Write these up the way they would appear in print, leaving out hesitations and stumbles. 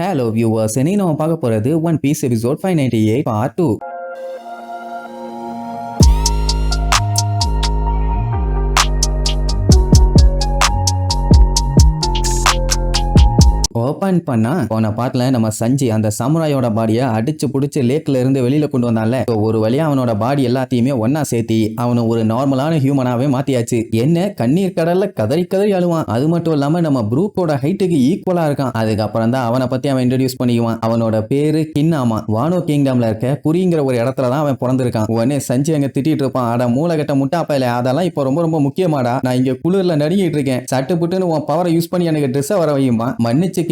Hello viewers, இன்னைக்கு நம்ம பார்க்க போறது One Piece episode 598 part 2. Open பண்ணா போன பாட்டுல நம்ம சஞ்சி அந்த சமுராயோட பாடியை அடிச்சு புடிச்சு லேக்ல இருந்து வெளியில கொண்டு வந்தான்ல. ஒரு வழியா அவனோட பாடி எல்லாத்தையுமே ஒன்னா சேர்த்தி அவனை ஒரு நார்மலான ஹியூமனாவே மாத்தியாச்சு. என்ன கண்ணீர் கடல்ல கதறி கதறி அழுவான். அது மட்டும் இல்லாம நம்ம ப்ரூக்கோட ஹைட்டுக்கு ஈக்குவலா இருக்கான். அதுக்கப்புறம் தான் அவனை பத்தி அவன் இன்ட்ரோடியூஸ் பண்ணிக்குவான். அவனோட பேரு கின்னாமா. வானோ கிங்டம்ல இருக்க குறிங்கிற ஒரு இடத்துலதான் அவன் பிறந்திருக்கான். உடனே சஞ்சி அங்க திட்டிட்டு இருப்பான். அட மூளைகட்ட முட்டாப்பையில அதெல்லாம் இப்ப ரொம்ப ரொம்ப முக்கியமாடா. நான் இங்க குளிர்ல நடுங்கிட்டு இருக்கேன். சட்டு புட்டுன்னு உன் பவரை யூஸ் பண்ணி எனக்கு ட்ரெஸ் வர வையுமா, மன்னிச்சு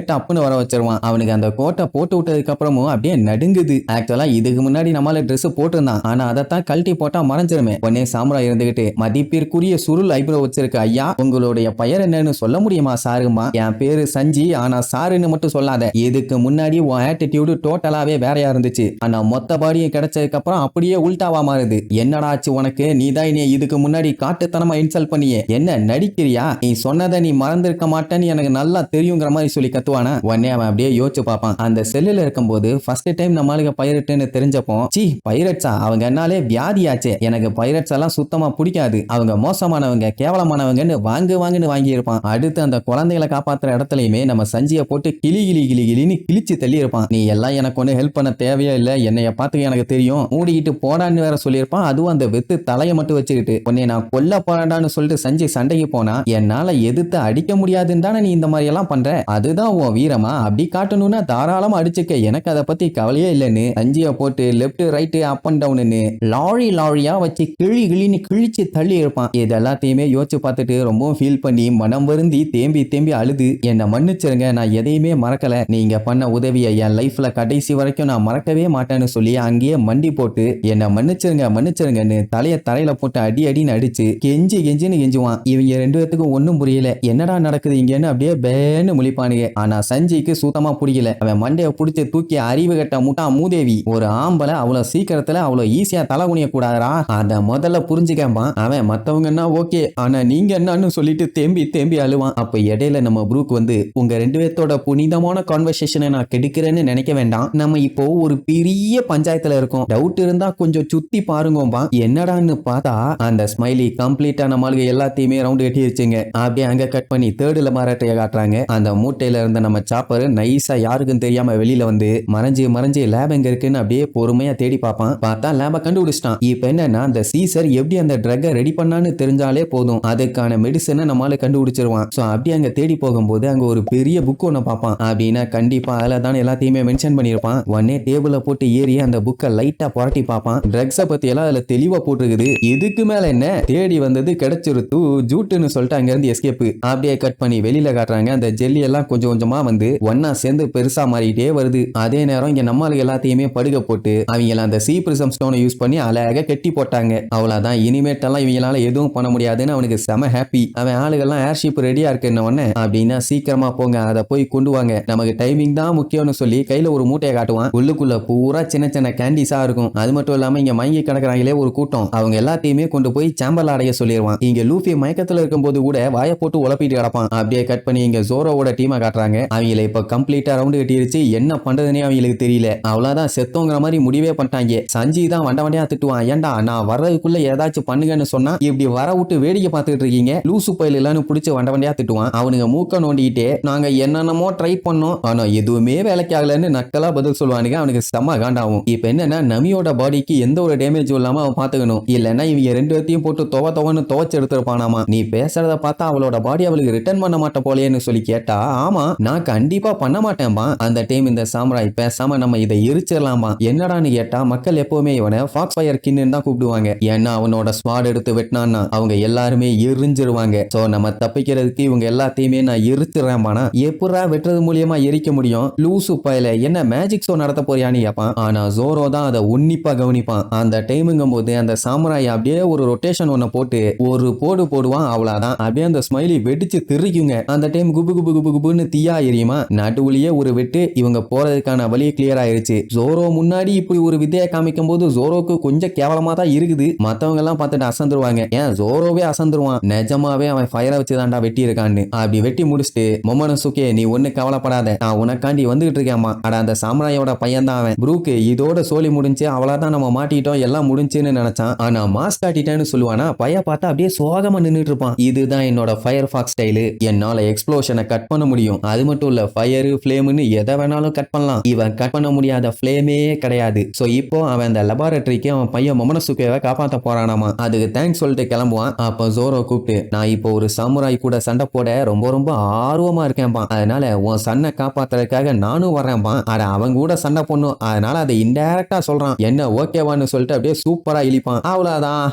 டப்புன்னு வர வச்சிருவான். அவனுக்கு அந்த கோட்டை போட்டு விட்டதுக்கு அப்புறமும் அப்படியே நடுங்குது. ஆக்சுவலா இதுக்கு முன்னாடி நம்மளால ட்ரெஸ் போட்டிருந்தான். ஆனா அதைத்தான் கழட்டி போட்டா மறைஞ்சிருமே. உடனே சாமுரா இருந்துகிட்டு மதிப்பிற்குரிய சுருள் ஐப்ரோ வச்சிருக்க ஐயா, உங்களுடைய பெயர் என்னன்னு சொல்ல முடியுமா சாருமா? என் பேரு சஞ்சி, ஆனா சாருன்னு மட்டும் சொல்லாத. இதுக்கு முன்னாடி உன் ஆட்டிடியூடு டோட்டலாவே வேறையா இருந்துச்சு. ஆனா மொத்த பாடியும் கிடைச்சதுக்கு அப்புறம் அப்படியே உல்டாவா மாறுது. என்னடா ஆச்சு உனக்கு? நீ தான் நீ இதுக்கு முன்னாடி காட்டுத்தனமா இன்சல்ட் பண்ணியே. என்ன நடிக்கிறியா? நீ சொன்னதை நீ மறந்திருக்க மாட்டேன்னு எனக்கு நல்லா தெரியுங்கிற மாதிரி சொல்லி கத்துவானா. உடனே அவன் அப்படியே யோசிச்சு பார்ப்பான். அந்த செல்லுல இருக்கும்போது ஃபர்ஸ்ட் டைம் நம்மளுக்கு பைரட்னு தெரிஞ்சப்போ, சி பைரட்ஸா, அவங்க என்னாலே வியாதியாச்சே, எனக்கு பைரட்ஸ் எல்லாம் சுத்தமா பிடிக்காது, அவங்க மோசமானவங்க கேவலமானவங்கன்னு வாங்குன்னு வாங்கி இருப்பான். அடுத்து அந்த குழந்தைகளை காப்பாத்துற இடத்துலயுமே நம்ம சஞ்சியை போட்டு கிளின்னு கிழிச்சு தள்ளி இருப்பான். நீ எல்லாம் எனக்கு ஒண்ணு ஹெல்ப் பண்ண தேவையே இல்ல, என்னைய பார்த்து எனக்கு தெரியும், மூடிக்கிட்டு போடான்னு வேற சொல்லியிருப்பான். அதுவும் அந்த வெத்து தலையை மட்டும் வச்சுக்கிட்டு. உன்னை நான் கொல்ல போறான்னு சொல்லிட்டு சஞ்சி சண்டைக்கு போனா என்னால எதிர்த்து அடிக்க முடியாதுன்னு தானே நீ இந்த மாதிரி எல்லாம் பண்ற, அதுதான் உன் வீரமா? அப்படி காட்டணும்னா தாராளமா அடிச்சுக்க, எனக்கு அதை பத்தி கவலையே இல்லைன்னு சஞ்சிய போட்டு லெப்ட் ரைட் அப் அண்ட் டவுன்னு லாரியா வச்சு கிழின்னு கிழிச்சு தள்ளி இருப்பான். இது எல்லாத்தையுமே யோசிச்சு பார்த்துட்டு ரொம்பவும் ஃபீல் பண்ணி மனம் வருந்தி தேம்பி அழுது, என்னை மன்னிச்சிருங்க, நான் எதையுமே மறக்கல, நீங்க பண்ண உதவியை என் லைஃப்ல கடைசி வரைக்கும் நான் மறக்கவே மாட்டேன்னு சொல்லி அங்கேயே மண்டி போட்டு என்னை மன்னிச்சிருங்கன்னு தலைய தரையில போட்டு அடின்னு அடிச்சு கெஞ்சின்னு கெஞ்சுவான். இவங்க ரெண்டு பேத்துக்கும் ஒன்னும் புரியல, என்னடா நடக்குது இங்கன்னு அப்படியே பேன்னு முழிப்பானுங்க. ஆனா சஞ்சிக்கு சுத்தமா பிடிக்கல. அவன் மண்டைய புடிச்சு தூக்கி அறிவு கட்ட முட்டா மூதேவி, ஒரு ஆம்பளை அவ்வளவு சீக்கிரத்துல அவ்வளவு ஈஸியா தலை குனிய கூடாதா, அத முதல்ல புரிஞ்சுக்காம அவன் மத்தவங்கன்னா ஓகே, ஆனா நீங்க என்னன்னு சொல்லிட்டு தேம்பி அழுவான். அப்ப இடையில நம்ம ப்ரூக் வந்து, உங்க ரெண்டு பேர்த்தோட புனிதமான கான்வர்சேஷனை நான் கெடுக்கிறேன்னு நினைக்க வேண்டாம், நம்ம இப்போ ஒரு பெரிய பஞ்சாயத்துல இருக்கோம், டவுட் இருந்தா கொஞ்சம் சுத்தி பாருங்கோம்பா. என்னடான்னு பார்த்தா அந்த ஸ்மைலி கம்ப்ளீட்டா நம்மளுக்கு எல்லாத்தையுமே ரவுண்ட் கட்டிருச்சுங்க. அப்படியே அங்க கட் பண்ணி தேர்டுல மாறாட்டைய காட்டுறாங்க. அந்த மூட்டையில இருந்த நம்ம சாப்பர் நைஸா யாருக்கும் தெரியாம வெளியில வந்து மறைஞ்சு லேப் எங்க இருக்குன்னு அப்படியே பொறுமையா தேடி பார்ப்பான். பார்த்தா லேப கண்டுபிடிச்சிட்டான். இப்ப என்னன்னா அந்த சீசர் எப்படி அந்த ட்ரக்கை ரெடி பண்ணான்னு தெரிஞ்சாலே போதும், அதுக்கான மெடிசனை நம்மளால கண்டுபிடிச்சிருவான். சோ அப்படி அங்க தேடி போகும்போது அங்க ஒரு பெரிய புக் ஒண்ணு பார்ப்பான். அப்படின்னா கண்டிப்பா அதுல தான் எல்லாத்தையுமே மென்ஷன் பண்ணிருப்பான். உடனே டேபிள போட்டு ஏறி அந்த புக்கை லைட்டா புரட்டி பார்ப்பான். ட்ரக்ஸ பத்தி எல்லாம் அதுல தெளிவா போட்டுருக்குது. இதுக்கு மேல என்ன, தேடி வந்தது கிடைச்சிருத்து ஜூட்டுன்னு சொல்லிட்டு அங்க இருந்து எஸ்கேப். அப்படியே கட் பண்ணி வெளியில காட்டுறாங்க. அந்த ஜெல்லி எல்லாம் கொஞ்சம் கொஞ்சமா வந்து ஒன்னா சேர்ந்து பெருசா மாறிட்டே வருது. அதே நேரம் இங்க நம்மளுக்கு எல்லாத்தையுமே படுக போட்டு அவங்க அந்த சீ பிரிசம் ஸ்டோனை யூஸ் பண்ணி அழகா கட்டி போட்டாங்க. அவ்வளவுதான், இனிமேட்டெல்லாம் இவங்களால எதுவும் பண்ண முடியாதுன்னு அவனுக்கு செம ஹாப்பி. அவன் ஆளுகள்லாம் ஏர்ஷிப் ரெடியா இருக்குன்னு உடனே, அப்படின்னா சீக்கிரமா போங்க, அதை போய் கொண்டு வாங்க, நமக்கு டைமிங் தான் முக்கியம்னு சொல்லி கையில ஒரு மூட்டையை காட்டுவான். உள்ளுக்குள்ள பூரா சின்ன கேண்டிஸா இருக்கும். அது மட்டும் இல்லாம இங்க மயங்கி கிடக்குறாங்களே ஒரு கூட்டம், அவங்க எல்லாத்தையுமே கொண்டு போய் சாம்பல் அடைய சொல்லிடுவான். இங்க லூஃபி மயக்கத்துல இருக்கும்போது கூட வாயை போட்டு உழப்பிட்டு கிடப்பான். அப்படியே கட் பண்ணி இங்க ஜோரோவோட டீமை காட்டுறாங்க. அவங்கள இப்ப கம்ப்ளீட்டா ரவுண்ட் கட்டிருச்சு, என்ன பண்றதுனே அவங்களுக்கு தெரியல. அவ்வளவுதான், செத்தோங்கிற மாதிரி முடிவே பண்ணிட்டாங்க. சஞ்சி தான் வண்டையா திட்டுவான், ஏண்டா நான் வர்றதுக்குள்ள ஏதாச்சும் பண்ணுங்கன்னு சொன்னா இப்படி வர விட்டு வேடிக்கை பார்த்துட்டு இருக்கீங்க, லூசு பயில் இல்லன்னு பிடிச்சி வண்டையா திட்டுவான். அவனுங்க மூக்க நோண்டிக்கிட்டே நாங்க என்னென்னமோ ட்ரை பண்ணோம், ஆனா எதுவுமே வேலைக்கு ஆகலன்னு நக்கலா பதில் சொல்லுவானுங்க. அவனுக்கு செம்ம காண்டாகும். இப்ப என்னன்னா நமியோட பாடிக்கு எந்த ஒரு டேமேஜும் இல்லாம அவன் பாத்துக்கணும், இல்லன்னா இவங்க ரெண்டு பேர்த்தையும் போட்டு துவன்னு துவச்சு எடுத்துருப்பானாமா. நீ பேசுறத பார்த்தா அவளோட பாடி அவளுக்கு ரிட்டர்ன் பண்ண மாட்ட போலேன்னு சொல்லி கேட்டா, ஆமா நான் கண்டிப்பா பண்ண மாட்டேன்பா. அந்த டைம் இந்த சாமுராய் பேசாம நம்ம இதை எரிச்சிடலாமா. என்னடான்னு கேட்டா மக்கள் எப்பவுமே இவனை ஃபாக்ஸ் ஃபயர் கின்னு தான் கூப்பிடுவாங்க. ஏன்னா அவனோட ஸ்வாட் எடுத்து வெட்டினான்னா அவங்க எல்லாருமே எரிஞ்சிருவாங்க. சோ நம்ம தப்பிக்கிறதுக்கு இவங்க எல்லாத்தையுமே நான் எரிச்சிடறேன்பானா. எப்படா வெட்டுறது மூலியமா எரிக்க முடியும், லூசு பயல, என்ன மேஜிக் ஷோ நடத்த போறியான்னு கேட்பான். ஆனா ஜோரோ தான் அதை உன்னிப்பா கவனிப்பான். அந்த டைமுங்கும் போது அந்த சாமுராய் அப்படியே ஒரு ரொட்டேஷன் ஒன்ன போட்டு ஒரு போடுவான். அவ்வளவுதான், அப்படியே அந்த ஸ்மைலி வெடிச்சு தெரிக்குங்க. அந்த டைம் குபு குப்புன்னு தீயா எரியுமா. நடுவுலயே ஒரு வெட்டு, இவங்க போறதுக்கான வழி கிளியர் ஆயிருச்சு. ஜோரோ முன்னாடி இப்படி ஒரு வித்தையை காமிக்கும் போது ஜோரோக்கு கொஞ்சம் கேவலமா தான் இருக்குது. மத்தவங்க எல்லாம் பார்த்துட்டு அசந்துருவாங்க. ஏன் ஜோரோவே அசந்துருவான். நிஜமாவே அவன் ஃபயரை வச்சு தாண்டா வெட்டி இருக்கான்னு. அப்படி வெட்டி முடிச்சுட்டு மொமோனோசுகே நீ ஒண்ணு கவலைப்படாத, நான் உனக்காண்டி வந்துகிட்டு இருக்கேம்மா. அட அந்த சாமுராயோட பையன் தான் அவன். ப்ரூக்கு இதோட சோலி முடிஞ்சு அவ்வளவுதான், நம்ம மாட்டிட்டோம், எல்லாம் முடிஞ்சுன்னு நினைச்சான். ஆனா மாஸ்க் காட்டிட்டேன்னு சொல்லுவானா, பைய பார்த்தா அப்படியே சோகமா நின்னுட்டு இருப்பான். இதுதான் என்னோட ஃபயர் ஃபாக்ஸ் ஸ்டைலு. என்னால எக்ஸ்ப்ளோஷனை கட் பண்ண முடியும். அது மட்டும் இல்ல, ஃபயர் ஃப்ளேம்னு எதை வேணாலும் கட் பண்ணலாம். இவன் கட் பண்ண முடியாத ஃப்ளேமே கிடையாது. சோ இப்போ அவன் அந்த லெபார்டரிக்கு அவன் பையன் மொமோனோசுகேவை காப்பாத்த போறானாமா. அதுக்கு தேங்க்ஸ் சொல்லிட்டு கிளம்புவான். அப்ப ஜோரோ கூப்பிட்டு, நான் இப்போ ஒரு சாமுராய் கூட சண்டை போட ரொம்ப ரொம்ப ஆர்வமா இருக்கேன்பா. அதனால உன் சன்னை காப்பாத்துறதுக்காக நானும் வரேன்பா. அட அவங்க கூட சண்டை பண்ணும், அதனால அதை இன்டைரக்டா சொல்றான். என்ன ஓகேவான்னு சொல்லிட்டு அப்படியே சூப்பரா இழிப்பான். அவ்வளவுதான்.